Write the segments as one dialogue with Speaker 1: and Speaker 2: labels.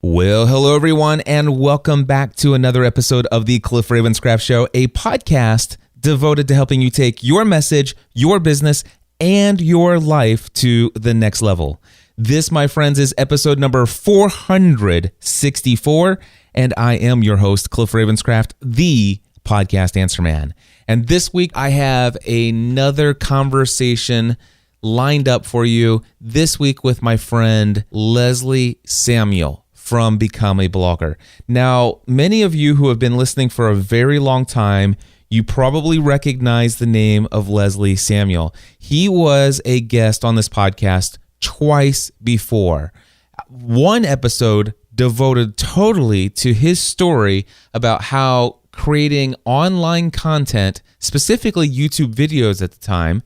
Speaker 1: Well, hello everyone, and welcome back to another episode of the Cliff Ravenscraft Show, a podcast devoted to helping you take your message, your business, and your life to the next level. This, my friends, is episode number 464, and I am your host, Cliff Ravenscraft, the podcast answer man. And this week, I have another conversation lined up for you this week with my friend Leslie Samuel from Become a Blogger. Now, many of you who have been listening for a very long time, you probably recognize the name of Leslie Samuel. He was a guest on this podcast twice before. One episode devoted totally to his story about how creating online content, specifically YouTube videos at the time,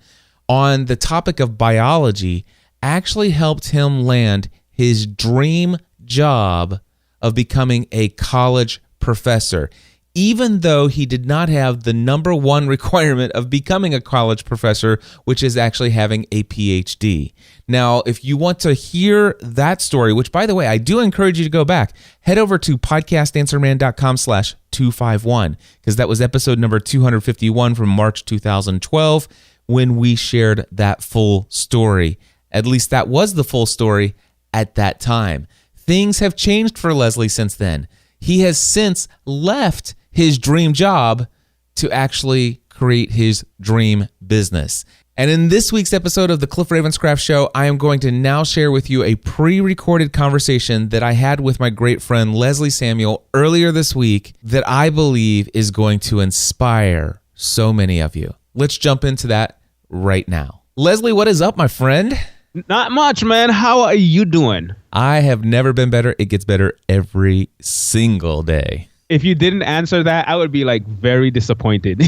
Speaker 1: on the topic of biology actually helped him land his dream job of becoming a college professor, even though he did not have the number one requirement of becoming a college professor, which is actually having a PhD. Now, if you want to hear that story, which, by the way, I do encourage you to go back, head over to podcastanswerman.com/251, because that was episode number 251 from March 2012 when we shared that full story. At least that was the full story at that time. Things have changed for Leslie since then. He has since left his dream job to actually create his dream business. And in this week's episode of the Cliff Ravenscraft Show, I am going to now share with you a pre-recorded conversation that I had with my great friend Leslie Samuel earlier this week that I believe is going to inspire so many of you. Let's jump into that right now. Leslie, what is up, my friend?
Speaker 2: Not much, man. How are you doing?
Speaker 1: I have never been better. It gets better every single day.
Speaker 2: If you didn't answer that, I would be like very disappointed.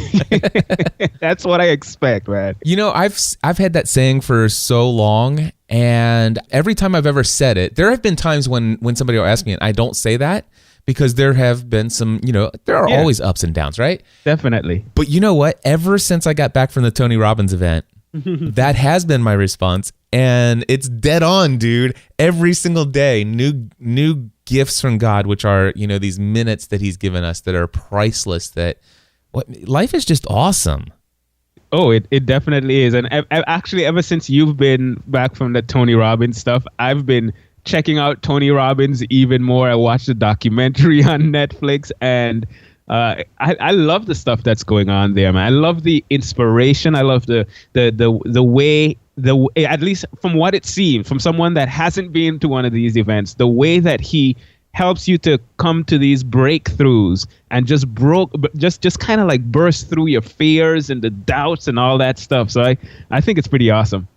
Speaker 2: That's what I expect, man.
Speaker 1: You know, I've had that saying for so long, and every time I've ever said it, there have been times when somebody will ask me, and I don't say that because there have been some, there are always ups and downs, right?
Speaker 2: Definitely.
Speaker 1: But you know what? Ever since I got back from the Tony Robbins event, that has been my response. And it's dead on, dude. Every single day, new gifts from God, which are, these minutes that he's given us that are priceless, life is just awesome.
Speaker 2: Oh, it definitely is. And actually, ever since you've been back from the Tony Robbins stuff, I've been checking out Tony Robbins even more. I watched the documentary on Netflix, and I love the stuff that's going on there, man. I love the inspiration. I love the way, at least from what it seems, from someone that hasn't been to one of these events, the way that he helps you to come to these breakthroughs and just kind of like burst through your fears and the doubts and all that stuff. So I think it's pretty awesome.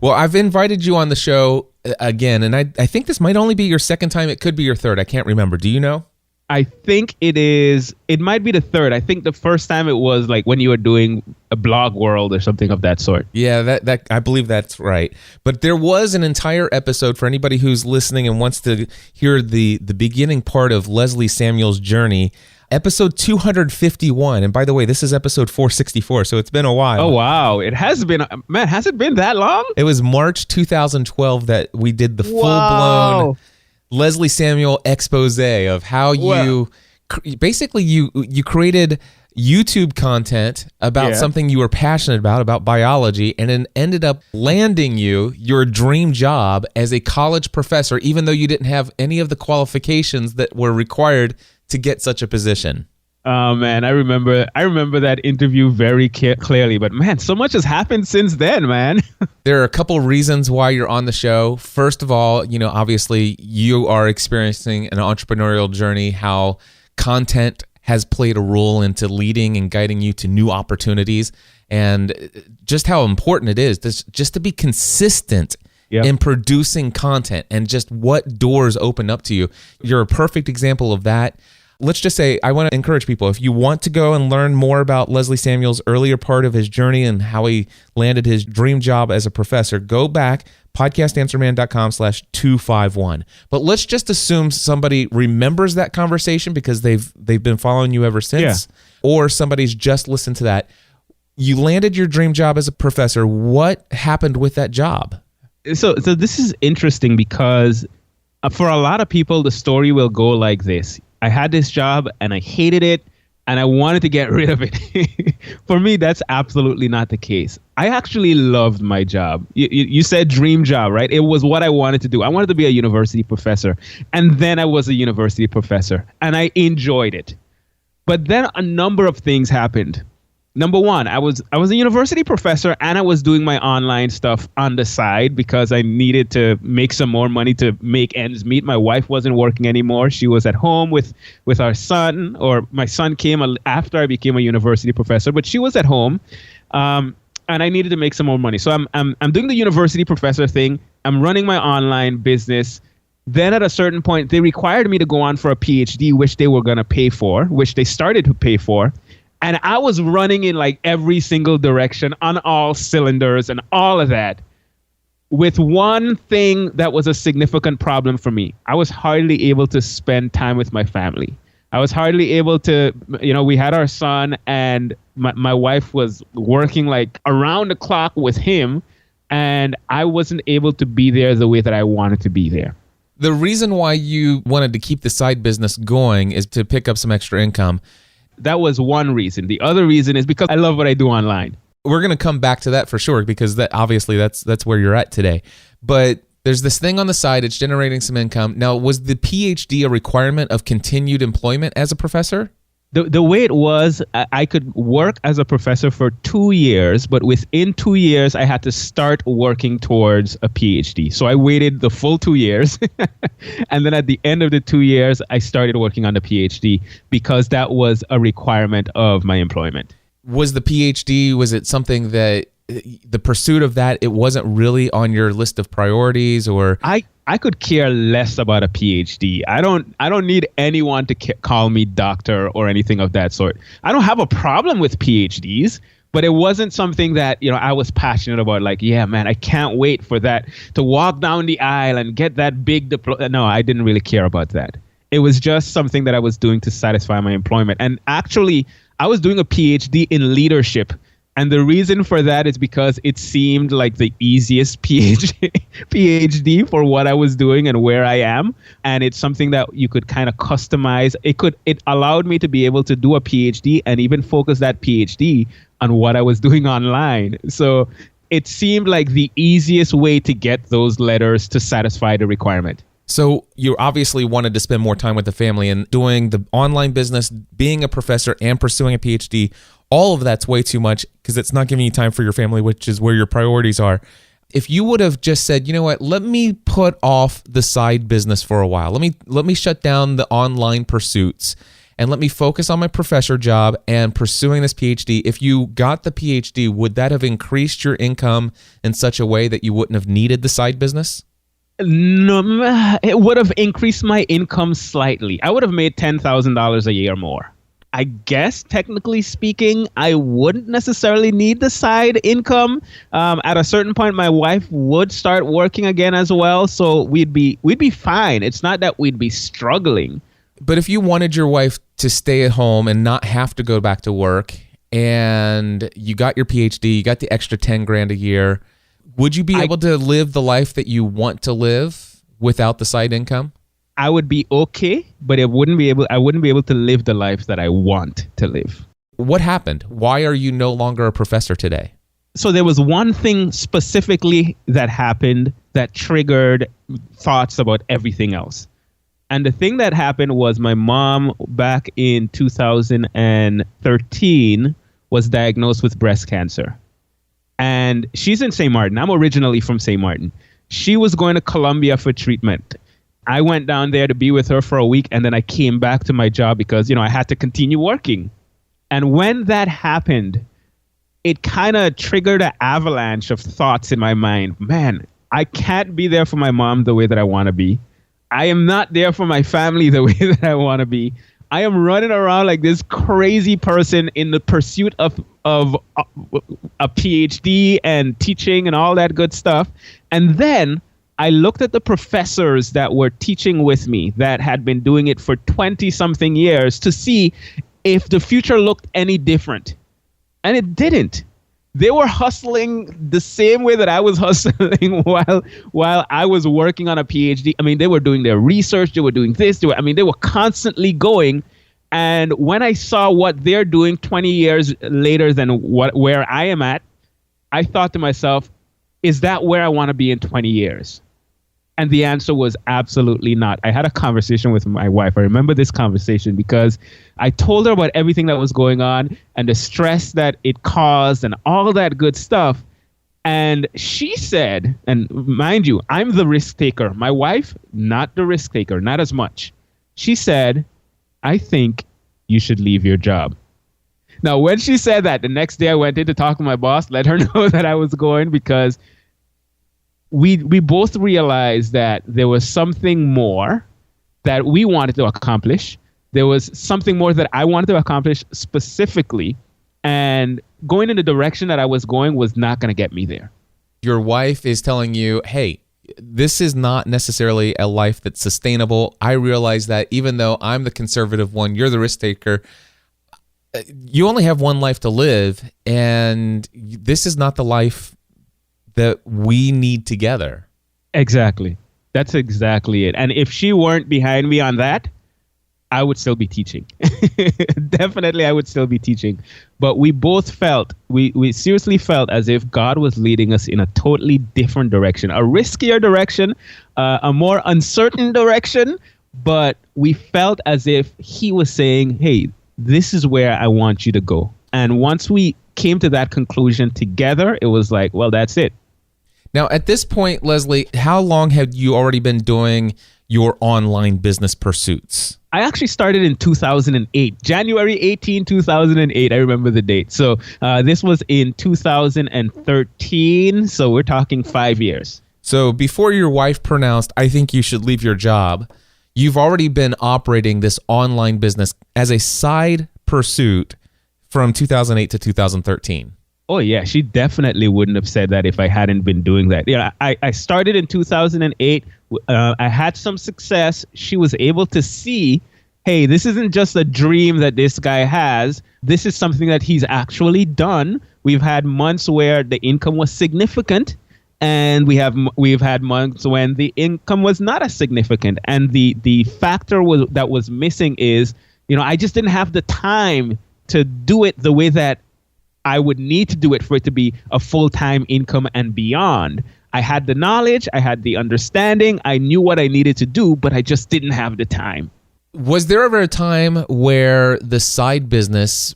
Speaker 1: Well, I've invited you on the show again, and I think this might only be your second time. It could be your third. I can't remember. Do you know?
Speaker 2: I think it might be the third. I think the first time it was like when you were doing a Blog World or something of that sort.
Speaker 1: Yeah, that I believe that's right. But there was an entire episode for anybody who's listening and wants to hear the beginning part of Leslie Samuel's journey, episode 251. And by the way, this is episode 464, so it's been a while.
Speaker 2: Oh, wow. It has been. Man, has it been that long?
Speaker 1: It was March 2012 that we did the full-blown Leslie Samuel expose of how you basically you created YouTube content about something you were passionate about biology, and it ended up landing you your dream job as a college professor, even though you didn't have any of the qualifications that were required to get such a position.
Speaker 2: Oh, man, I remember that interview very clearly. But, man, so much has happened since then, man.
Speaker 1: There are a couple reasons why you're on the show. First of all, obviously you are experiencing an entrepreneurial journey, how content has played a role into leading and guiding you to new opportunities, and just how important it is just to be consistent in producing content and just what doors open up to you. You're a perfect example of that. Let's just say, I want to encourage people, if you want to go and learn more about Leslie Samuel's earlier part of his journey and how he landed his dream job as a professor, go back, podcastanswerman.com/251. But let's just assume somebody remembers that conversation because they've been following you ever since, or somebody's just listened to that. You landed your dream job as a professor. What happened with that job?
Speaker 2: So this is interesting because For a lot of people, the story will go like this. I had this job and I hated it and I wanted to get rid of it. For me, that's absolutely not the case. I actually loved my job. You said dream job, right? It was what I wanted to do. I wanted to be a university professor. And then I was a university professor and I enjoyed it. But then a number of things happened. Number one, I was a university professor and I was doing my online stuff on the side because I needed to make some more money to make ends meet. My wife wasn't working anymore. She was at home with our son, or my son came after I became a university professor, but she was at home. And I needed to make some more money. So I'm doing the university professor thing. I'm running my online business. Then at a certain point, they required me to go on for a PhD, which they were going to pay for, which they started to pay for. And I was running in like every single direction on all cylinders and all of that, with one thing that was a significant problem for me. I was hardly able to spend time with my family. I was hardly able to, we had our son and my wife was working like around the clock with him, and I wasn't able to be there the way that I wanted to be there.
Speaker 1: The reason why you wanted to keep the side business going is to pick up some extra income.
Speaker 2: That was one reason. The other reason is because I love what I do online.
Speaker 1: We're going to come back to that for sure, because that obviously that's where you're at today. But there's this thing on the side, it's generating some income. Now, was the PhD a requirement of continued employment as a professor?
Speaker 2: The way it was, I could work as a professor for 2 years, but within 2 years, I had to start working towards a PhD. So I waited the full 2 years. And then at the end of the 2 years, I started working on the PhD because that was a requirement of my employment.
Speaker 1: Was the PhD, was it something that the pursuit of that, it wasn't really on your list of priorities, or?
Speaker 2: I could care less about a PhD. I don't need anyone to call me doctor or anything of that sort. I don't have a problem with PhDs, but it wasn't something that, I was passionate about. Like, yeah, man, I can't wait for that, to walk down the aisle and get that big diploma. No, I didn't really care about that. It was just something that I was doing to satisfy my employment. And actually, I was doing a PhD in leadership. And the reason for that is because it seemed like the easiest PhD for what I was doing and where I am. And it's something that you could kind of customize. It allowed me to be able to do a PhD and even focus that PhD on what I was doing online. So it seemed like the easiest way to get those letters to satisfy the requirement.
Speaker 1: So you obviously wanted to spend more time with the family, and doing the online business, being a professor and pursuing a PhD, all of that's way too much because it's not giving you time for your family, which is where your priorities are. If you would have just said, you know what, let me put off the side business for a while. Let me shut down the online pursuits and let me focus on my professor job and pursuing this PhD. If you got the PhD, would that have increased your income in such a way that you wouldn't have needed the side business?
Speaker 2: No, it would have increased my income slightly. I would have made $10,000 a year more. I guess, technically speaking, I wouldn't necessarily need the side income. At a certain point, my wife would start working again as well, so we'd be fine. It's not that we'd be struggling.
Speaker 1: But if you wanted your wife to stay at home and not have to go back to work, and you got your PhD, you got the extra $10,000 a year, would you be able to live the life that you want to live without the side income?
Speaker 2: I would be okay, but I wouldn't be able to live the life that I want to live.
Speaker 1: What happened? Why are you no longer a professor today?
Speaker 2: So there was one thing specifically that happened that triggered thoughts about everything else. And the thing that happened was my mom back in 2013 was diagnosed with breast cancer. And she's in St. Martin. I'm originally from St. Martin. She was going to Colombia for treatment. I went down there to be with her for a week, and then I came back to my job because, I had to continue working. And when that happened, it kind of triggered an avalanche of thoughts in my mind. Man, I can't be there for my mom the way that I want to be. I am not there for my family the way that I want to be. I am running around like this crazy person in the pursuit of a PhD and teaching and all that good stuff. And then I looked at the professors that were teaching with me that had been doing it for 20-something years to see if the future looked any different. And it didn't. They were hustling the same way that I was hustling while I was working on a PhD. I mean, they were doing their research. They were doing this. They were constantly going. And when I saw what they're doing 20 years later than where I am at, I thought to myself, is that where I want to be in 20 years? And the answer was absolutely not. I had a conversation with my wife. I remember this conversation because I told her about everything that was going on and the stress that it caused and all that good stuff. And she said, and mind you, I'm the risk taker. My wife, not the risk taker, not as much. She said, I think you should leave your job. Now, when she said that, the next day I went in to talk to my boss, let her know that I was going, because we both realized that there was something more that we wanted to accomplish. There was something more that I wanted to accomplish specifically, and going in the direction that I was going was not going to get me there.
Speaker 1: Your wife is telling you, hey, this is not necessarily a life that's sustainable. I realize that even though I'm the conservative one, you're the risk taker. You only have one life to live, and this is not the life that we need together.
Speaker 2: Exactly. That's exactly it. And if she weren't behind me on that, I would still be teaching. Definitely, I would still be teaching. But we both felt, we seriously felt as if God was leading us in a totally different direction, a riskier direction, a more uncertain direction. But we felt as if he was saying, hey, this is where I want you to go. And once we came to that conclusion together, it was like, well, that's it.
Speaker 1: Now, at this point, Leslie, how long had you already been doing your online business pursuits?
Speaker 2: I actually started in 2008, January 18, 2008. I remember the date. So this was in 2013. So we're talking 5 years.
Speaker 1: So before your wife pronounced, I think you should leave your job, you've already been operating this online business as a side pursuit from 2008 to 2013.
Speaker 2: Oh, yeah. She definitely wouldn't have said that if I hadn't been doing that. Yeah, I started in 2008. I had some success. She was able to see, hey, this isn't just a dream that this guy has. This is something that he's actually done. We've had months where the income was significant, and we've had months when the income was not as significant. And the factor that was missing is, I just didn't have the time to do it the way that I would need to do it for it to be a full-time income and beyond. I had the knowledge, I had the understanding, I knew what I needed to do, but I just didn't have the time.
Speaker 1: Was there ever a time where the side business,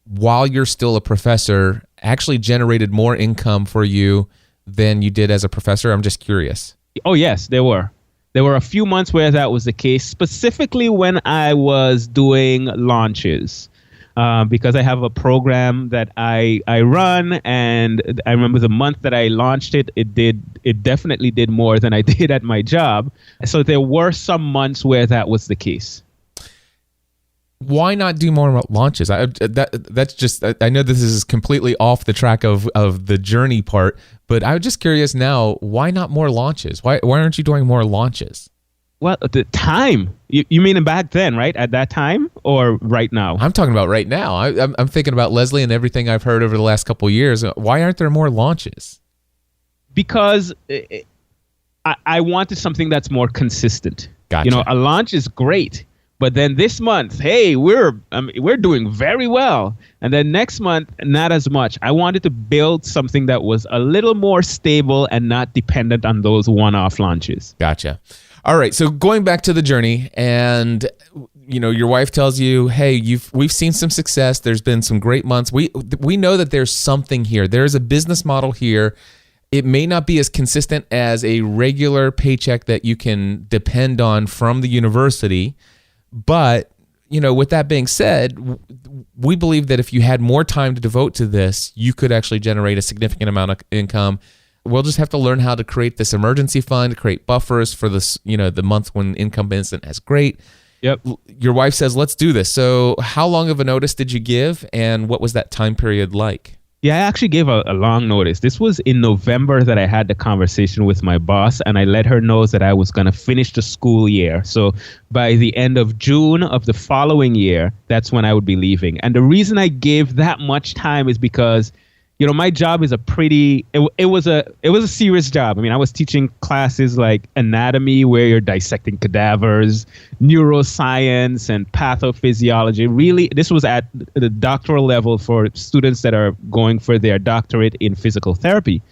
Speaker 1: while you're still a professor, actually generated more income for you than you did as a professor? I'm just curious.
Speaker 2: Oh, yes, there were. There were a few months where that was the case, specifically when I was doing launches. Because I have a program that I run, and I remember the month that I launched it, it definitely did more than I did at my job. So there were some months where that was the case.
Speaker 1: Why not do more launches? That's just, I know this is completely off the track of the journey part, but I'm just curious now, why not more launches? Why aren't you doing more launches?
Speaker 2: Well, the time. You mean back then, right? At that time, or right now?
Speaker 1: I'm talking about right now. I'm thinking about Leslie and everything I've heard over the last couple of years. Why aren't there more launches?
Speaker 2: Because I wanted something that's more consistent.
Speaker 1: Gotcha.
Speaker 2: A launch is great, but then this month, hey, we're doing very well, and then next month, not as much. I wanted to build something that was a little more stable and not dependent on those one-off launches.
Speaker 1: Gotcha. All right, so going back to the journey, and your wife tells you, "Hey, we've seen some success. There's been some great months. We know that there's something here. There's a business model here. It may not be as consistent as a regular paycheck that you can depend on from the university, but with that being said, we believe that if you had more time to devote to this, you could actually generate a significant amount of income." We'll just have to learn how to create this emergency fund, create buffers for this, the month when income isn't as great.
Speaker 2: Yep.
Speaker 1: Your wife says, let's do this. So how long of a notice did you give, and what was that time period like?
Speaker 2: Yeah, I actually gave a long notice. This was in November that I had the conversation with my boss, and I let her know that I was going to finish the school year. So by the end of June of the following year, that's when I would be leaving. And the reason I gave that much time is because my job is it was a serious job. I mean, I was teaching classes like anatomy, where you're dissecting cadavers, neuroscience, and pathophysiology. Really, this was at the doctoral level for students that are going for their doctorate in physical therapy.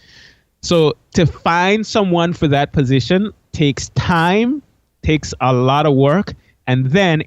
Speaker 2: So to find someone for that position takes time, takes a lot of work. And then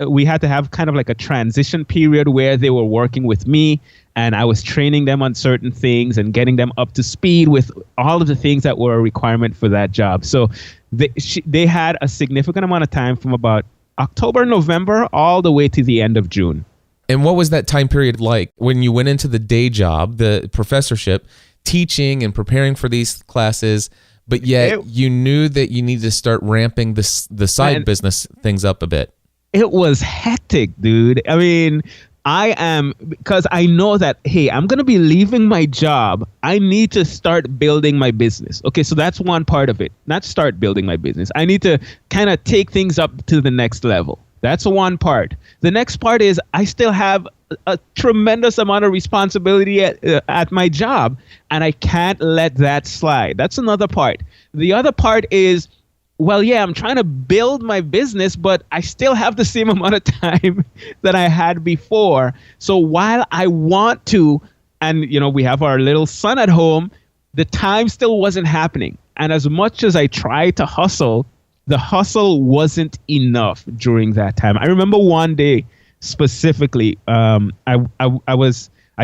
Speaker 2: we had to have kind of like a transition period where they were working with me and I was training them on certain things and getting them up to speed with all of the things that were a requirement for that job. So they had a significant amount of time from about October, November, all the way to the end of June.
Speaker 1: And what was that time period like when you went into the day job, the professorship, teaching and preparing for these classes, but yet you knew that you needed to start ramping the side business things up a bit?
Speaker 2: It was hectic, dude. I mean, because I know that, hey, I'm going to be leaving my job. I need to start building my business. Okay, so that's one part of it. Not start building my business. I need to kind of take things up to the next level. That's one part. The next part is I still have a tremendous amount of responsibility at my job, and I can't let that slide. That's another part. The other part is, well, yeah, I'm trying to build my business, but I still have the same amount of time that I had before. So while I want to, and we have our little son at home, the time still wasn't happening. And as much as I tried to hustle, the hustle wasn't enough during that time. I remember one day specifically, I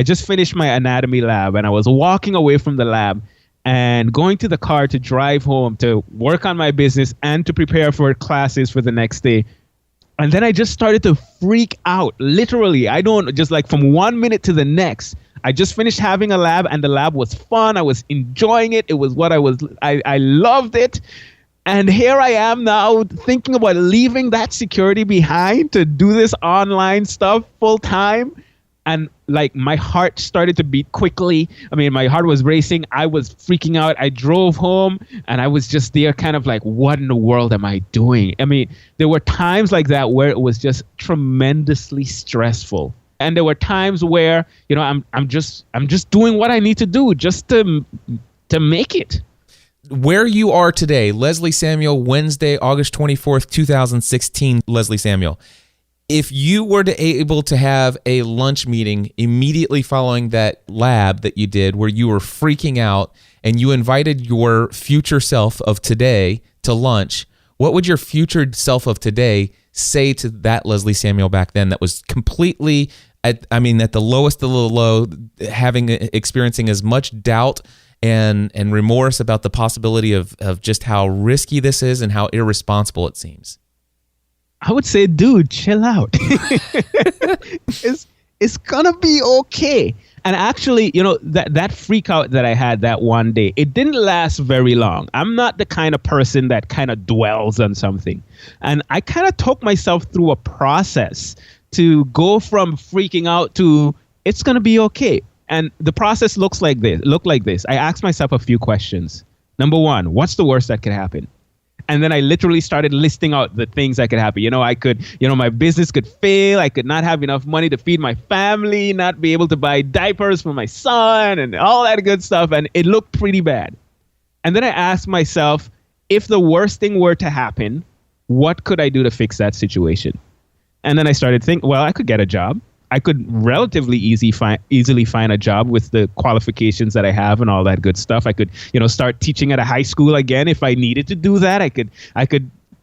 Speaker 2: just finished my anatomy lab and I was walking away from the lab and going to the car to drive home to work on my business and to prepare for classes for the next day. And then I just started to freak out. Literally, just like from 1 minute to the next. I just finished having a lab and the lab was fun. I was enjoying it. It was what I loved it. And here I am now thinking about leaving that security behind to do this online stuff full time. And like my heart started to beat quickly. I mean, my heart was racing. I was freaking out. I drove home and I was just there kind of like, what in the world am I doing? I mean, there were times like that where it was just tremendously stressful. And there were times where, I'm just doing what I need to do just to make it.
Speaker 1: Where you are today, Leslie Samuel, Wednesday, August 24th, 2016, Leslie Samuel. If you were able to have a lunch meeting immediately following that lab that you did where you were freaking out and you invited your future self of today to lunch, what would your future self of today say to that Leslie Samuel back then that was completely, at the lowest of the low, experiencing as much doubt and remorse about the possibility of just how risky this is and how irresponsible it seems?
Speaker 2: I would say, dude, chill out. It's gonna be okay. And actually, that freak out that I had that one day, it didn't last very long. I'm not the kind of person that kind of dwells on something. And I kind of took myself through a process to go from freaking out to it's gonna be okay. And the process looked like this. I asked myself a few questions. Number one, what's the worst that could happen? And then I literally started listing out the things that could happen. My business could fail. I could not have enough money to feed my family, not be able to buy diapers for my son and all that good stuff. And it looked pretty bad. And then I asked myself, if the worst thing were to happen, what could I do to fix that situation? And then I started thinking, well, I could get a job. I could relatively easily find a job with the qualifications that I have and all that good stuff. I could, start teaching at a high school again if I needed to do that. I could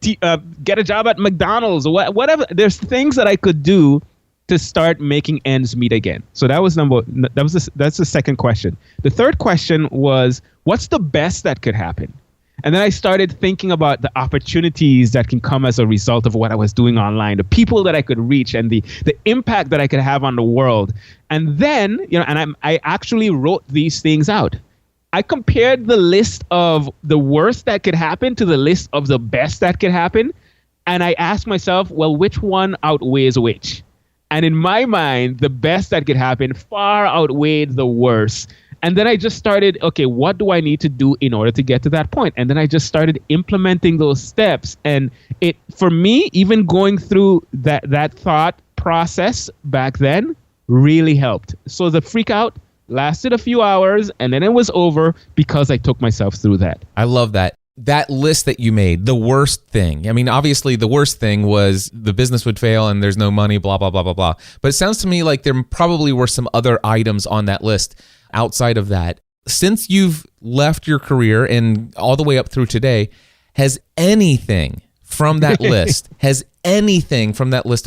Speaker 2: get a job at McDonald's or whatever. There's things that I could do to start making ends meet again. So that's the second question. The third question was, what's the best that could happen? And then I started thinking about the opportunities that can come as a result of what I was doing online, the people that I could reach and the impact that I could have on the world. And then, I actually wrote these things out. I compared the list of the worst that could happen to the list of the best that could happen. And I asked myself, well, which one outweighs which? And in my mind, the best that could happen far outweighed the worst. And then I just started, okay, what do I need to do in order to get to that point? And then I just started implementing those steps. And for me, even going through that thought process back then really helped. So the freak out lasted a few hours, and then it was over because I took myself through that.
Speaker 1: I love that. That list that you made, the worst thing. I mean, obviously the worst thing was the business would fail and there's no money, blah, blah, blah, blah, blah. But it sounds to me like there probably were some other items on that list outside of that. Since you've left your career and all the way up through today, has anything from that list,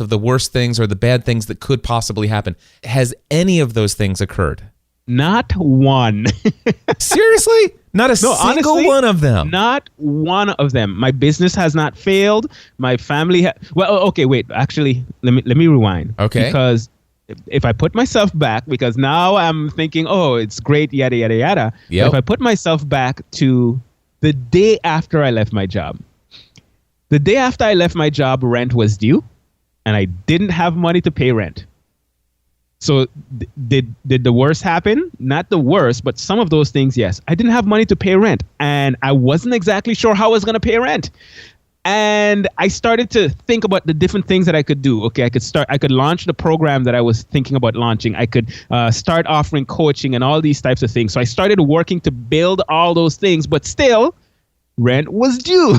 Speaker 1: of the worst things or the bad things that could possibly happen, has any of those things occurred?
Speaker 2: Not one.
Speaker 1: Seriously? Not a single
Speaker 2: honestly,
Speaker 1: one of them?
Speaker 2: Not one of them. My business has not failed. My family well, okay, wait. Actually, let me rewind.
Speaker 1: Okay.
Speaker 2: Because if I put myself back, because now I'm thinking, oh, it's great, yada, yada, yada.
Speaker 1: Yep.
Speaker 2: But if I put myself back to the day after I left my job. The day after I left my job, rent was due, and I didn't have money to pay rent. So did the worst happen? Not the worst, but some of those things, yes. I didn't have money to pay rent, and I wasn't exactly sure how I was going to pay rent. And I started to think about the different things that I could do. Okay, I could launch the program that I was thinking about launching. I could start offering coaching and all these types of things. So I started working to build all those things, but still, rent was due.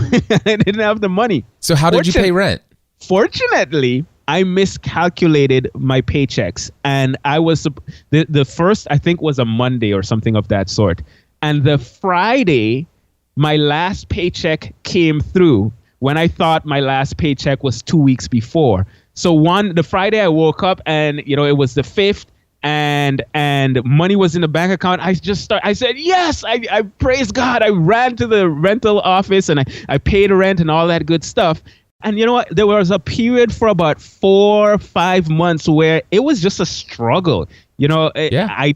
Speaker 2: I didn't have the money.
Speaker 1: So how did you pay rent?
Speaker 2: Fortunately, I miscalculated my paychecks, and I was the first, I think, was a Monday or something of that sort, and the Friday my last paycheck came through when I thought my last paycheck was 2 weeks before. So the Friday I woke up and it was the 5th, and money was in the bank account. I said yes, I praise God. I ran to the rental office and I paid rent and all that good stuff. And you know what? There was a period for about 4 or 5 months where it was just a struggle.
Speaker 1: Yeah.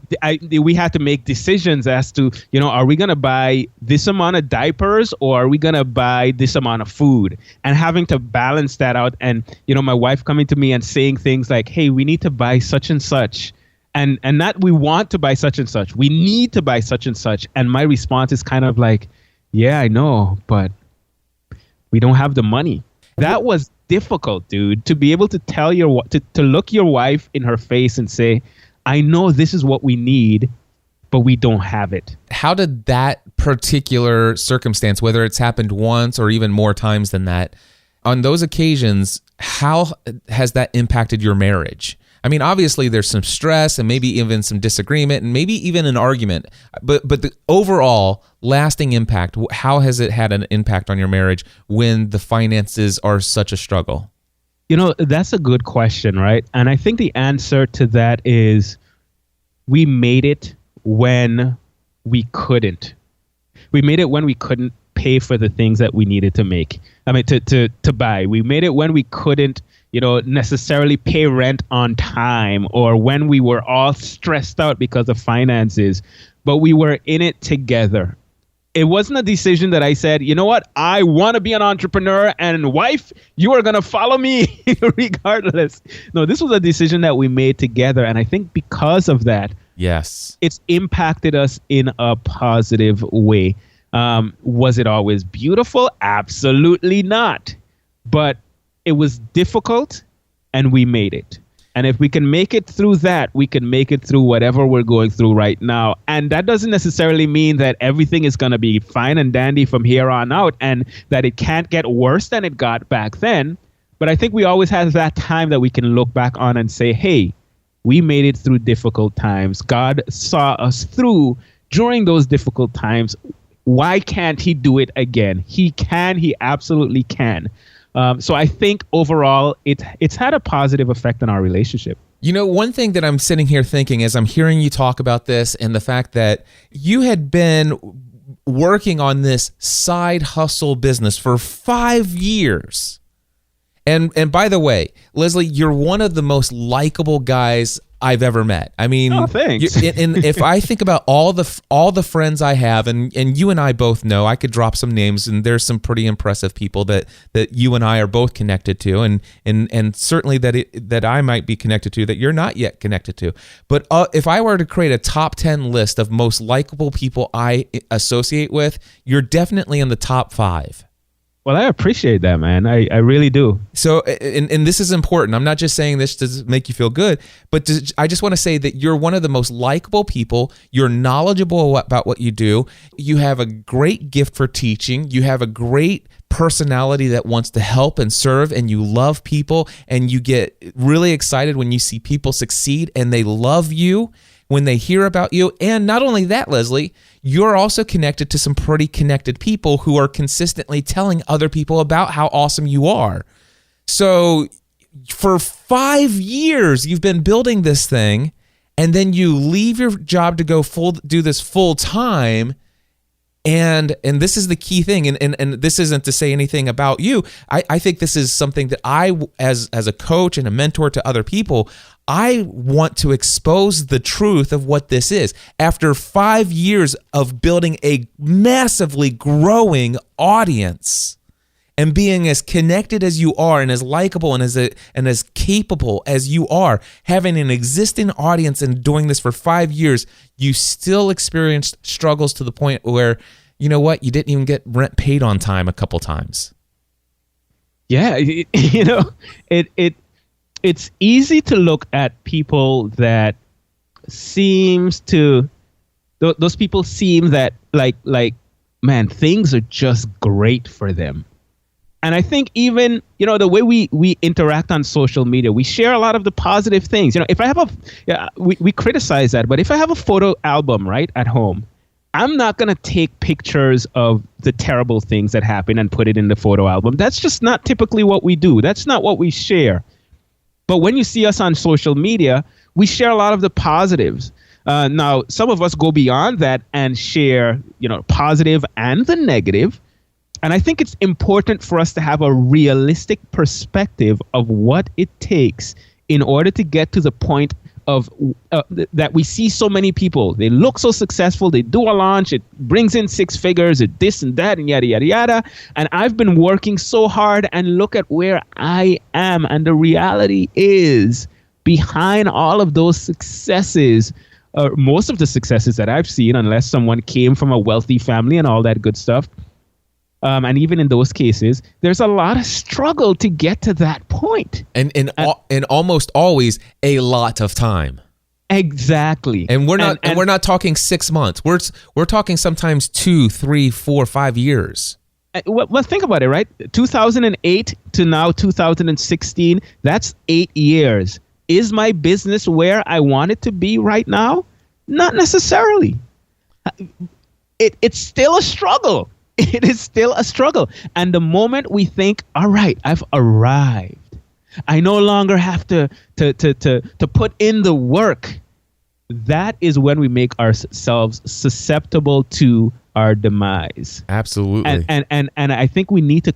Speaker 2: We had to make decisions as to, are we going to buy this amount of diapers or are we going to buy this amount of food? And having to balance that out. And, my wife coming to me and saying things like, hey, we need to buy such and such. And not we want to buy such and such. We need to buy such and such. And my response is kind of like, yeah, I know, but we don't have the money. That was difficult, dude, to be able to tell to look your wife in her face and say, I know this is what we need, but we don't have it.
Speaker 1: How did that particular circumstance, whether it's happened once or even more times than that, on those occasions, how has that impacted your marriage? I mean, obviously there's some stress and maybe even some disagreement and maybe even an argument, but the overall lasting impact, how has it had an impact on your marriage when the finances are such a struggle?
Speaker 2: That's a good question, right? And I think the answer to that is we made it when we couldn't. We made it when we couldn't pay for the things that we needed to make. I mean, to buy. We made it when we couldn't necessarily pay rent on time or when we were all stressed out because of finances, but we were in it together. It wasn't a decision that I said, you know what, I want to be an entrepreneur and wife, you are going to follow me regardless. No, this was a decision that we made together. And I think because of that,
Speaker 1: yes,
Speaker 2: it's impacted us in a positive way. Was it always beautiful? Absolutely not. But it was difficult, and we made it. And if we can make it through that, we can make it through whatever we're going through right now. And that doesn't necessarily mean that everything is going to be fine and dandy from here on out and that it can't get worse than it got back then. But I think we always have that time that we can look back on and say, hey, we made it through difficult times. God saw us through during those difficult times. Why can't he do it again? He can. He absolutely can. So I think overall, it's had a positive effect on our relationship.
Speaker 1: One thing that I'm sitting here thinking as I'm hearing you talk about this and the fact that you had been working on this side hustle business for 5 years. And by the way, Leslie, you're one of the most likable guys I've ever met. I mean,
Speaker 2: oh, thanks.
Speaker 1: And if I think about all the friends I have, and you and I both know, I could drop some names, and there's some pretty impressive people that you and I are both connected to, and certainly that I might be connected to that you're not yet connected to. But if I were to create a top 10 list of most likable people I associate with, you're definitely in the top 5.
Speaker 2: Well, I appreciate that, man. I really do.
Speaker 1: So, and this is important. I'm not just saying this to make you feel good, but I just want to say that you're one of the most likable people. You're knowledgeable about what you do. You have a great gift for teaching. You have a great personality that wants to help and serve, and you love people, and you get really excited when you see people succeed, and they love you when they hear about you. And not only that, Leslie, you're also connected to some pretty connected people who are consistently telling other people about how awesome you are. So for 5 years, you've been building this thing, and then you leave your job to go do this full time. And this is the key thing, and this isn't to say anything about you. I think this is something that I, as a coach and a mentor to other people, I want to expose the truth of what this is. After 5 years of building a massively growing audience and being as connected as you are and as likable and as capable as you are, having an existing audience and doing this for 5 years, you still experienced struggles to the point where, you know what, you didn't even get rent paid on time a couple times.
Speaker 2: Yeah, it's easy to look at people that those people seem that like, man, things are just great for them. And I think even, the way we interact on social media, we share a lot of the positive things. If I have we criticize that, but if I have a photo album, right, at home, I'm not going to take pictures of the terrible things that happen and put it in the photo album. That's just not typically what we do. That's not what we share. But when you see us on social media, we share a lot of the positives. Now, some of us go beyond that and share, positive and the negative. And I think it's important for us to have a realistic perspective of what it takes in order to get to the point of that we see so many people. They look so successful. They do a launch. It brings in 6 figures. It this and that and yada, yada, yada. And I've been working so hard, and look at where I am. And the reality is, behind all of those successes, most of the successes that I've seen, unless someone came from a wealthy family and all that good stuff, and even in those cases, there's a lot of struggle to get to that point.
Speaker 1: And almost always a lot of time.
Speaker 2: Exactly.
Speaker 1: And we're not talking 6 months. We're talking sometimes 2, 3, 4, 5 years.
Speaker 2: Well, think about it, right? 2008 to now 2016, that's 8 years. Is my business where I want it to be right now? Not necessarily. It's still a struggle. It is still a struggle. And the moment we think, all right, I've arrived, I no longer have to put in the work, that is when we make ourselves susceptible to our demise.
Speaker 1: Absolutely.
Speaker 2: And I think we need to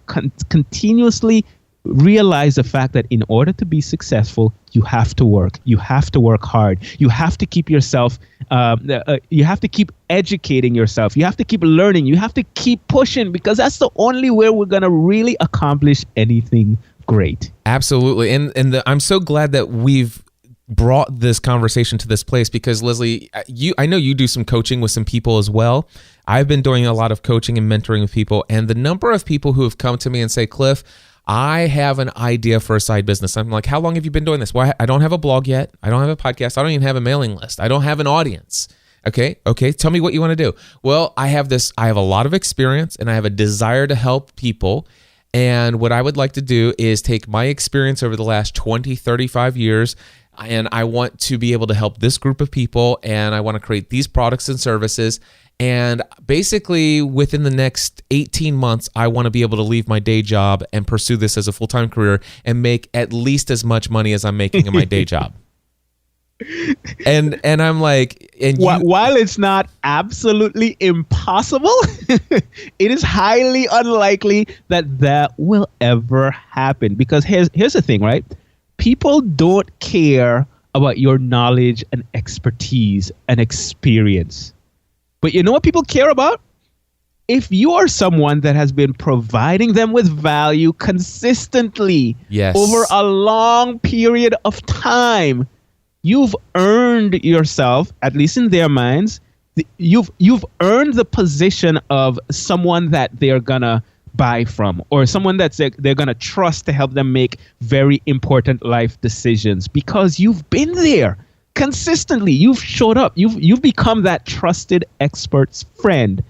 Speaker 2: continuously realize the fact that in order to be successful, you have to work. You have to work hard. You have to keep yourself, you have to keep educating yourself. You have to keep learning. You have to keep pushing, because that's the only way we're going to really accomplish anything great.
Speaker 1: Absolutely. And I'm so glad that we've brought this conversation to this place, because Leslie, I know you do some coaching with some people as well. I've been doing a lot of coaching and mentoring with people, and the number of people who have come to me and say, Cliff, I have an idea for a side business. I'm like, how long have you been doing this? Well, I don't have a blog yet. I don't have a podcast. I don't even have a mailing list. I don't have an audience. Okay. Tell me what you want to do. Well, I have a lot of experience, and I have a desire to help people. And what I would like to do is take my experience over the last 20, 35 years, and I want to be able to help this group of people, and I want to create these products and services. And basically, within the next 18 months, I want to be able to leave my day job and pursue this as a full-time career and make at least as much money as I'm making in my day job. And I'm like,
Speaker 2: while it's not absolutely impossible, it is highly unlikely that will ever happen. Because here's the thing, right? People don't care about your knowledge and expertise and experience. But you know what people care about? If you are someone that has been providing them with value consistently over a long period of time, you've earned yourself, at least in their minds, you've earned the position of someone that they're gonna buy from, or someone that they're going to trust to help them make very important life decisions, because you've been there consistently. You've showed up. You've become that trusted expert's friend,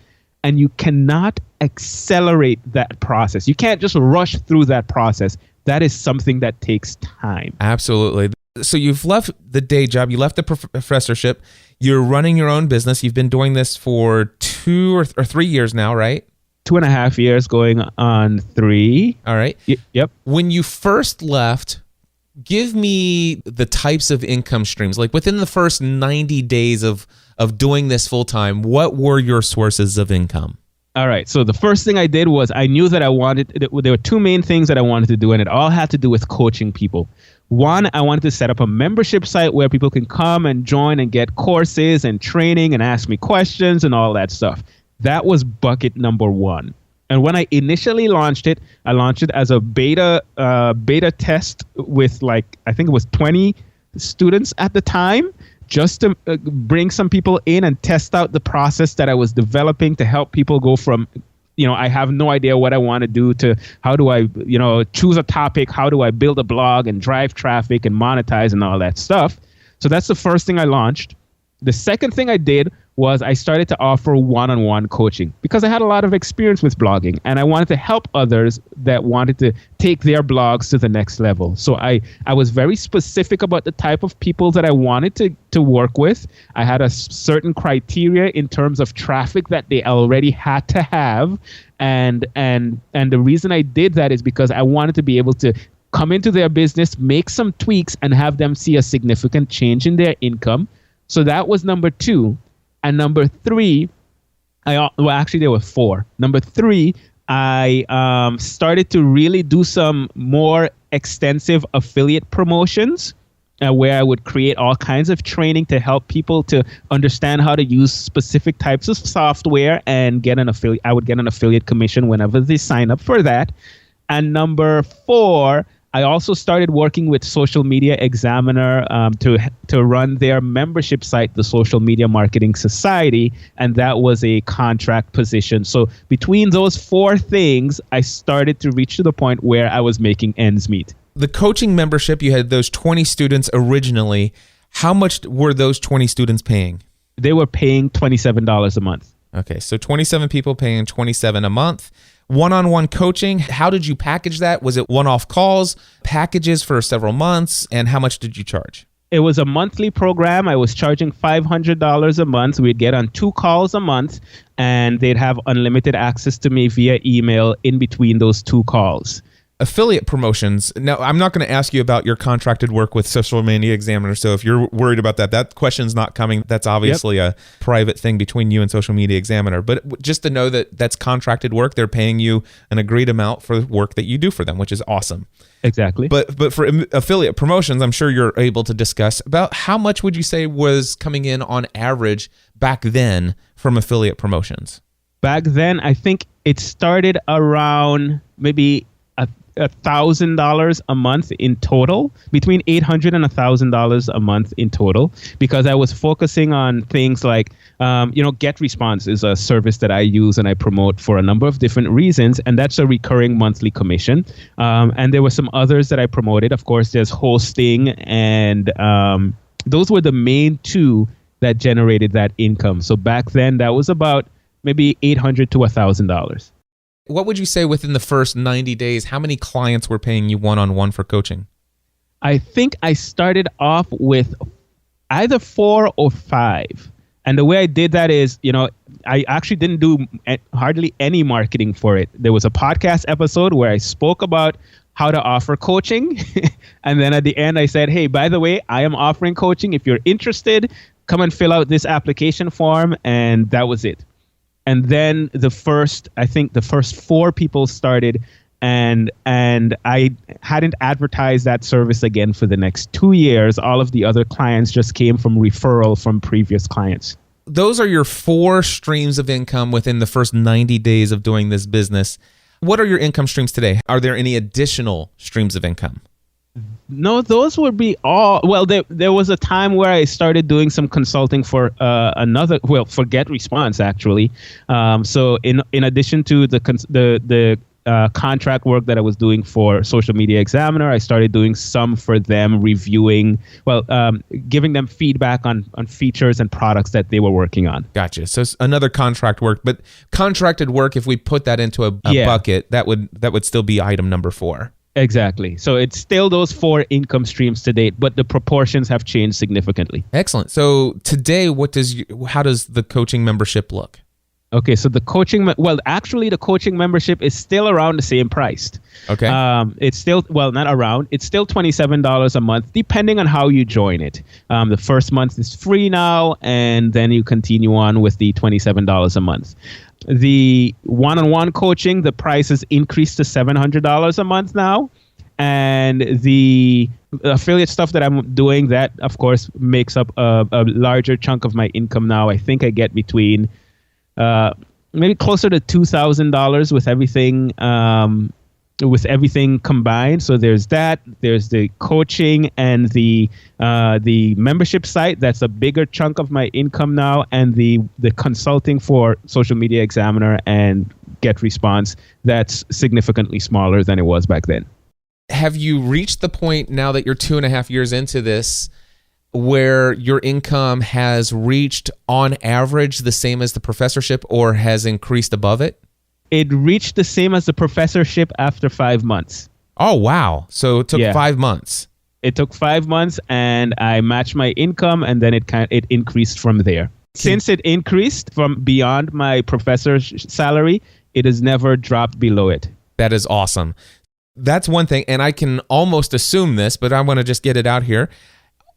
Speaker 2: and you cannot accelerate that process. You can't just rush through that process. That is something that takes time.
Speaker 1: Absolutely. So you've left the day job, you left the professorship, you're running your own business. You've been doing this for 2 or 3 years now, right?
Speaker 2: 2.5 years going on 3.
Speaker 1: All right.
Speaker 2: Yep.
Speaker 1: When you first left, give me the types of income streams. Like within the first 90 days of doing this full time, what were your sources of income?
Speaker 2: All right. So the first thing I did was I knew that there were 2 main things that I wanted to do, and it all had to do with coaching people. One, I wanted to set up a membership site where people can come and join and get courses and training and ask me questions and all that stuff. That was bucket number 1. And when I initially launched it, I launched it as a beta test with I think it was 20 students at the time, just to bring some people in and test out the process that I was developing to help people go from, I have no idea what I want to do, to how do I, choose a topic, how do I build a blog and drive traffic and monetize and all that stuff. So that's the first thing I launched. The second thing I did was I started to offer one-on-one coaching, because I had a lot of experience with blogging and I wanted to help others that wanted to take their blogs to the next level. So I was very specific about the type of people that I wanted to work with. I had a certain criteria in terms of traffic that they already had to have. And the reason I did that is because I wanted to be able to come into their business, make some tweaks, and have them see a significant change in their income. So that was number 2. And number 3, actually there were 4. Number 3, I started to really do some more extensive affiliate promotions where I would create all kinds of training to help people to understand how to use specific types of software and get an affiliate. I would get an affiliate commission whenever they sign up for that. And number 4, I also started working with Social Media Examiner to run their membership site, the Social Media Marketing Society, and that was a contract position. So between those 4 things, I started to reach to the point where I was making ends meet.
Speaker 1: The coaching membership, you had those 20 students originally. How much were those 20 students paying?
Speaker 2: They were paying $27 a month.
Speaker 1: Okay, so 27 people paying $27 a month. One-on-one coaching, how did you package that? Was it one-off calls, packages for several months, and how much did you charge?
Speaker 2: It was a monthly program. I was charging $500 a month. We'd get on 2 calls a month, and they'd have unlimited access to me via email in between those 2 calls.
Speaker 1: Affiliate promotions. Now, I'm not going to ask you about your contracted work with Social Media Examiner, so if you're worried about that question's not coming. That's obviously a private thing between you and Social Media Examiner. But just to know that that's contracted work, they're paying you an agreed amount for the work that you do for them, which is awesome.
Speaker 2: Exactly.
Speaker 1: But for affiliate promotions, I'm sure you're able to discuss about how much would you say was coming in on average back then from affiliate promotions?
Speaker 2: Back then, I think it started around maybe $1,000 a month in total, between $800 and $1,000 a month in total, because I was focusing on things like, GetResponse is a service that I use and I promote for a number of different reasons, and that's a recurring monthly commission. And there were some others that I promoted. Of course, there's hosting, and those were the main 2 that generated that income. So back then, that was about maybe $800 to $1,000.
Speaker 1: What would you say within the first 90 days, how many clients were paying you one-on-one for coaching?
Speaker 2: I think I started off with either 4 or 5. And the way I did that is, I actually didn't do hardly any marketing for it. There was a podcast episode where I spoke about how to offer coaching. And then at the end, I said, hey, by the way, I am offering coaching. If you're interested, come and fill out this application form. And that was it. And then the first 4 people started, and I hadn't advertised that service again for the next 2 years. All of the other clients just came from referral from previous clients.
Speaker 1: Those are your 4 streams of income within the first 90 days of doing this business. What are your income streams today? Are there any additional streams of income?
Speaker 2: No, those would be all. Well, there was a time where I started doing some consulting for for GetResponse, actually. So in addition to the contract work that I was doing for Social Media Examiner. I started doing some for them, reviewing, giving them feedback on features and products that they were working on.
Speaker 1: Gotcha. So it's another contract work, but contracted work, if we put that into a bucket, that would still be item number 4.
Speaker 2: Exactly. So it's still those 4 income streams to date, but the proportions have changed significantly.
Speaker 1: Excellent. So today, how does the coaching membership look?
Speaker 2: Okay, so the coaching membership is still around the same price.
Speaker 1: Okay.
Speaker 2: It's still, not around, it's still $27 a month, depending on how you join it. The first month is free now, and then you continue on with the $27 a month. The one-on-one coaching, the price has increased to $700 a month now. And the affiliate stuff that I'm doing, that, of course, makes up a larger chunk of my income now. I think I get between maybe closer to $2,000 with everything combined. So there's that. There's the coaching and the membership site. That's a bigger chunk of my income now, and the consulting for Social Media Examiner and GetResponse. That's significantly smaller than it was back then.
Speaker 1: Have you reached the point now that you're 2.5 years into this, where your income has reached on average the same as the professorship, or has increased above it?
Speaker 2: It reached the same as the professorship after 5 months.
Speaker 1: Oh, wow. So it took 5 months.
Speaker 2: It took 5 months, and I matched my income, and then it increased from there. Since it increased from beyond my professor's salary, it has never dropped below it.
Speaker 1: That is awesome. That's one thing, and I can almost assume this, but I want to just get it out here.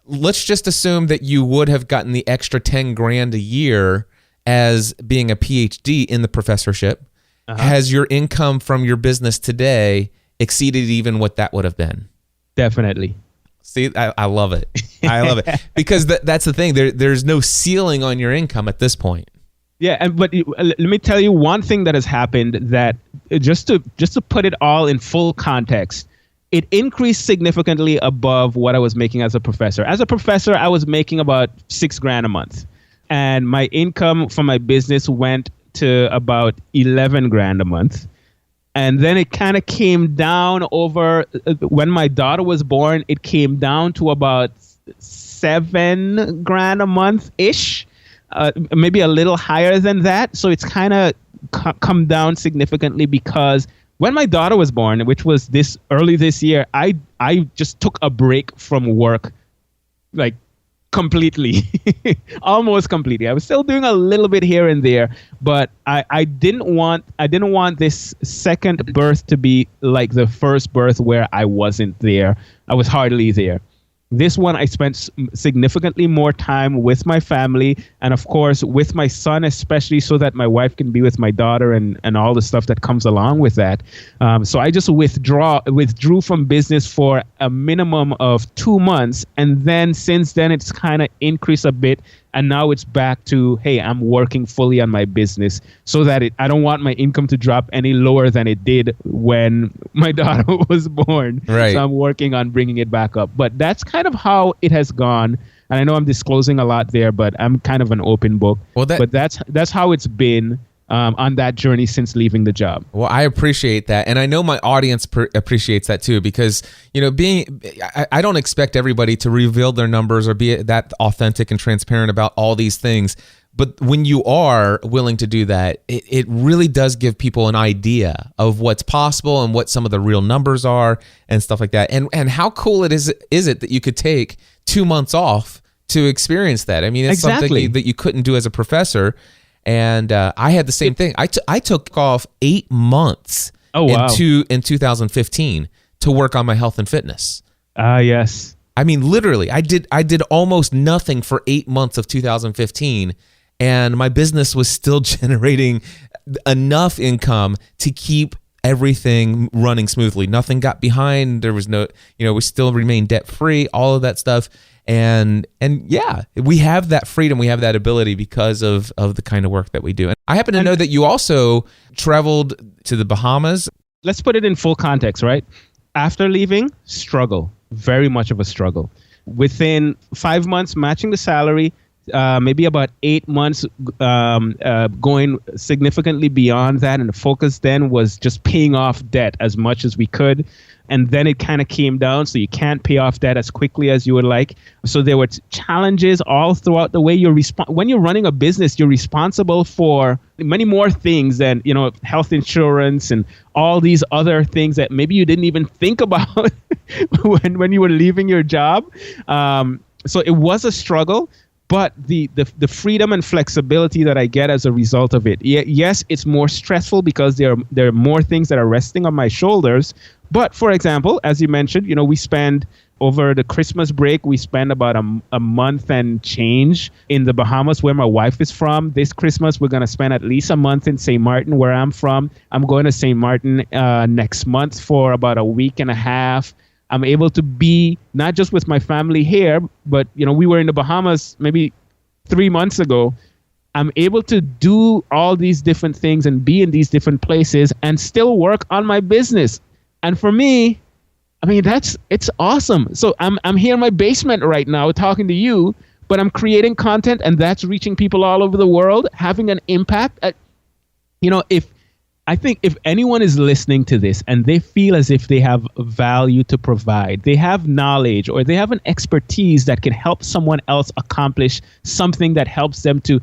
Speaker 1: Let's just assume that you would have gotten the extra $10,000 a year as being a PhD in the professorship. Has your income from your business today exceeded even what that would have been?
Speaker 2: Definitely.
Speaker 1: See, I love it. I love it. Because that's the thing. There's no ceiling on your income at this point.
Speaker 2: Yeah, but let me tell you one thing that has happened, that just to put it all in full context, it increased significantly above what I was making as a professor. As a professor, I was making about $6,000 a month, and my income from my business went to about $11,000 a month. And then it kind of came down over, when my daughter was born, it came down to about $7,000 a month-ish, maybe a little higher than that. So it's kind of come down significantly, because when my daughter was born, which was early this year, I just took a break from work, like completely, almost completely. I was still doing a little bit here and there, but I didn't want this second birth to be like the first birth where I wasn't there. I was hardly there. This one, I spent significantly more time with my family, and of course with my son, especially so that my wife can be with my daughter and all the stuff that comes along with that. So I just withdrew from business for a minimum of 2 months, and then since then it's kind of increased a bit, and now it's back to, hey, I'm working fully on my business, so that I don't want my income to drop any lower than it did when my daughter was born.
Speaker 1: Right.
Speaker 2: So I'm working on bringing it back up. But that's kind of how it has gone. And I know I'm disclosing a lot there, but I'm kind of an open book. Well, but that's how it's been on that journey since leaving the job.
Speaker 1: Well, I appreciate that. And I know my audience appreciates that too, because, I don't expect everybody to reveal their numbers or be that authentic and transparent about all these things. But when you are willing to do that, it really does give people an idea of what's possible and what some of the real numbers are and stuff like that. And how cool is it that you could take 2 months off to experience that? I mean, it's something that you couldn't do as a professor. And I had the same thing. I took off 8 months in 2015 to work on my health and fitness.
Speaker 2: Yes.
Speaker 1: I mean, literally, I did almost nothing for 8 months of 2015, and my business was still generating enough income to keep everything running smoothly. Nothing got behind. There was no, we still remained debt free, all of that stuff. And yeah, we have that freedom. We have that ability because of the kind of work that we do. And I happen to know that you also traveled to the Bahamas.
Speaker 2: Let's put it in full context, right? After leaving, struggle, very much of a struggle. Within 5 months, matching the salary, maybe about 8 months, going significantly beyond that. And the focus then was just paying off debt as much as we could. And then it kind of came down, so you can't pay off debt as quickly as you would like. So there were challenges all throughout the way. When you're running a business, you're responsible for many more things than, health insurance and all these other things that maybe you didn't even think about when you were leaving your job. So it was a struggle. But the freedom and flexibility that I get as a result of it, yes, it's more stressful because there are more things that are resting on my shoulders. But for example, as you mentioned, we spend over the Christmas break, we spend about a month and change in the Bahamas, where my wife is from. This Christmas, we're going to spend at least a month in St. Martin, where I'm from. I'm going to St. Martin next month for about a week and a half. I'm able to be not just with my family here, but, we were in the Bahamas maybe 3 months ago. I'm able to do all these different things and be in these different places and still work on my business. And for me, it's awesome. So I'm here in my basement right now talking to you, but I'm creating content, and that's reaching people all over the world, having an impact. I think if anyone is listening to this and they feel as if they have value to provide, they have knowledge or they have an expertise that can help someone else accomplish something that helps them to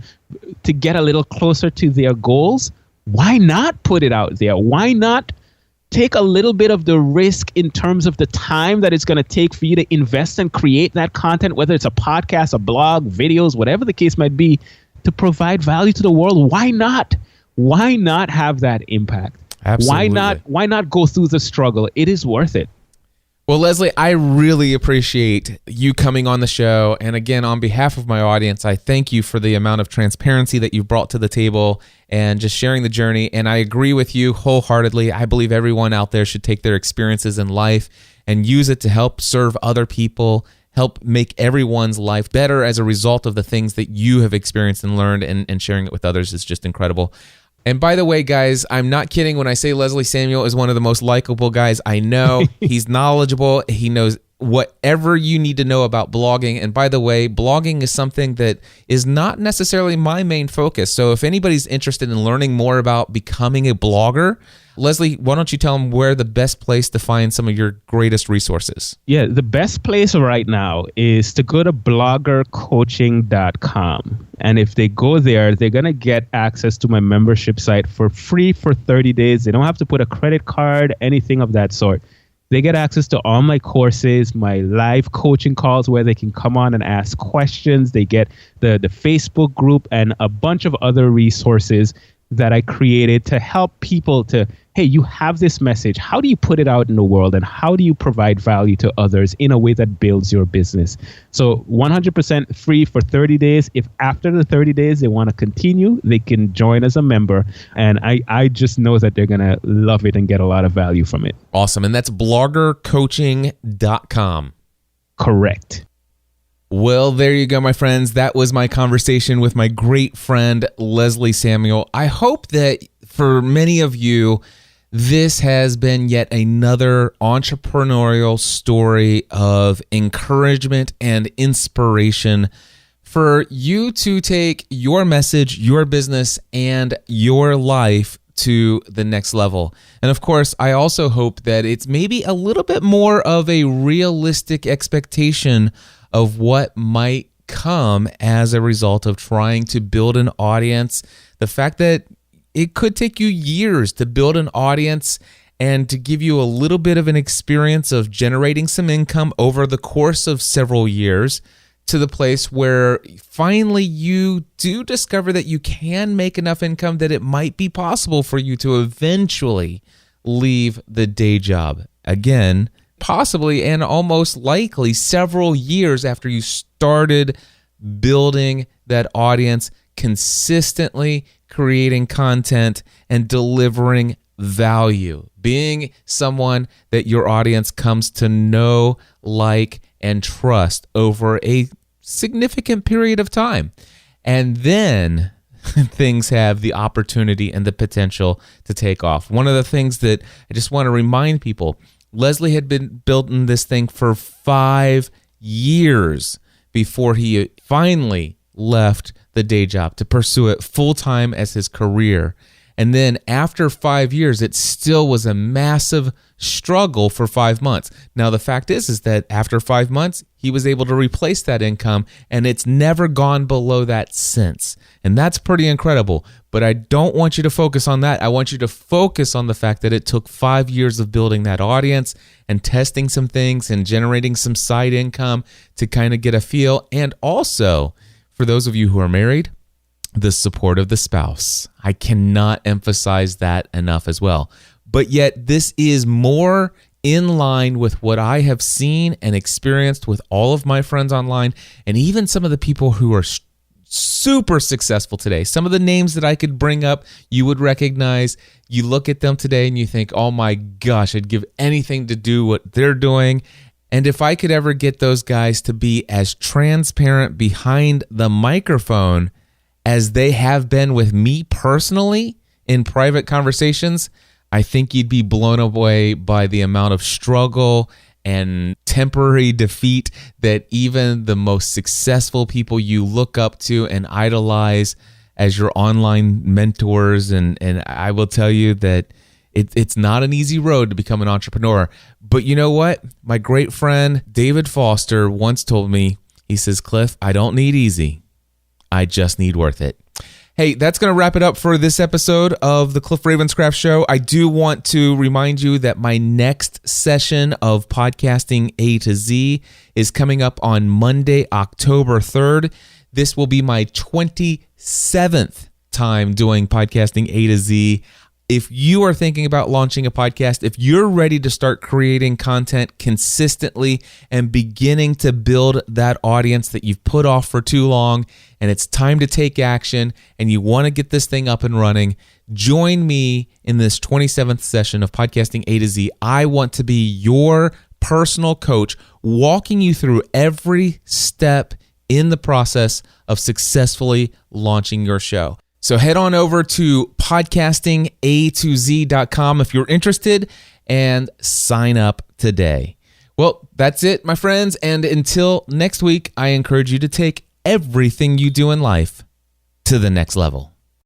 Speaker 2: get a little closer to their goals, why not put it out there? Why not take a little bit of the risk in terms of the time that it's going to take for you to invest and create that content, whether it's a podcast, a blog, videos, whatever the case might be, to provide value to the world? Why not? Why not have that impact?
Speaker 1: Absolutely.
Speaker 2: Why not go through the struggle? It is worth it.
Speaker 1: Well, Leslie, I really appreciate you coming on the show. And again, on behalf of my audience, I thank you for the amount of transparency that you've brought to the table and just sharing the journey. And I agree with you wholeheartedly. I believe everyone out there should take their experiences in life and use it to help serve other people, help make everyone's life better as a result of the things that you have experienced and learned, and sharing it with others is just incredible. And by the way, guys, I'm not kidding when I say Leslie Samuel is one of the most likable guys I know. He's knowledgeable. He knows whatever you need to know about blogging. And by the way, blogging is something that is not necessarily my main focus. So if anybody's interested in learning more about becoming a blogger, Leslie, why don't you tell them where the best place to find some of your greatest resources?
Speaker 2: Yeah, the best place right now is to go to bloggercoaching.com. And if they go there, they're going to get access to my membership site for free for 30 days. They don't have to put a credit card, anything of that sort. They get access to all my courses, my live coaching calls where they can come on and ask questions. They get the Facebook group and a bunch of other resources that I created to help people to, hey, you have this message. How do you put it out in the world, and how do you provide value to others in a way that builds your business? So 100% free for 30 days. If after the 30 days they want to continue, they can join as a member. And I just know that they're going to love it and get a lot of value from it.
Speaker 1: Awesome. And that's bloggercoaching.com.
Speaker 2: Correct.
Speaker 1: Well, there you go, my friends. That was my conversation with my great friend, Leslie Samuel. I hope that for many of you, this has been yet another entrepreneurial story of encouragement and inspiration for you to take your message, your business, and your life to the next level. And of course, I also hope that it's maybe a little bit more of a realistic expectation of what might come as a result of trying to build an audience. The fact that it could take you years to build an audience and to give you a little bit of an experience of generating some income over the course of several years, to the place where finally you do discover that you can make enough income that it might be possible for you to eventually leave the day job. Again, possibly and almost likely several years after you started building that audience, consistently creating content and delivering value, being someone that your audience comes to know, like, and trust over a significant period of time. And then things have the opportunity and the potential to take off. One of the things that I just want to remind people, Leslie had been building this thing for 5 years before he finally left the day job to pursue it full time as his career. And then after 5 years, it still was a massive struggle for 5 months. Now, the fact is that after 5 months, he was able to replace that income, and it's never gone below that since. And that's pretty incredible. But I don't want you to focus on that. I want you to focus on the fact that it took 5 years of building that audience and testing some things and generating some side income to kind of get a feel. And also, for those of you who are married, the support of the spouse. I cannot emphasize that enough as well. But yet this is more in line with what I have seen and experienced with all of my friends online, and even some of the people who are super successful today. Some of the names that I could bring up, you would recognize. You look at them today and you think, oh my gosh, I'd give anything to do what they're doing. And if I could ever get those guys to be as transparent behind the microphone as they have been with me personally in private conversations, I think you'd be blown away by the amount of struggle and temporary defeat that even the most successful people you look up to and idolize as your online mentors. And I will tell you that it's not an easy road to become an entrepreneur. But you know what? My great friend David Foster once told me, he says, Cliff, I don't need easy. I just need worth it. Hey, that's going to wrap it up for this episode of the Cliff Ravenscraft Show. I do want to remind you that my next session of Podcasting A to Z is coming up on Monday, October 3rd. This will be my 27th time doing Podcasting A to Z. If you are thinking about launching a podcast, if you're ready to start creating content consistently and beginning to build that audience that you've put off for too long, and it's time to take action, and you want to get this thing up and running, join me in this 27th session of Podcasting A to Z. I want to be your personal coach, walking you through every step in the process of successfully launching your show. So head on over to podcastinga2z.com if you're interested and sign up today. Well, that's it, my friends. And until next week, I encourage you to take everything you do in life to the next level.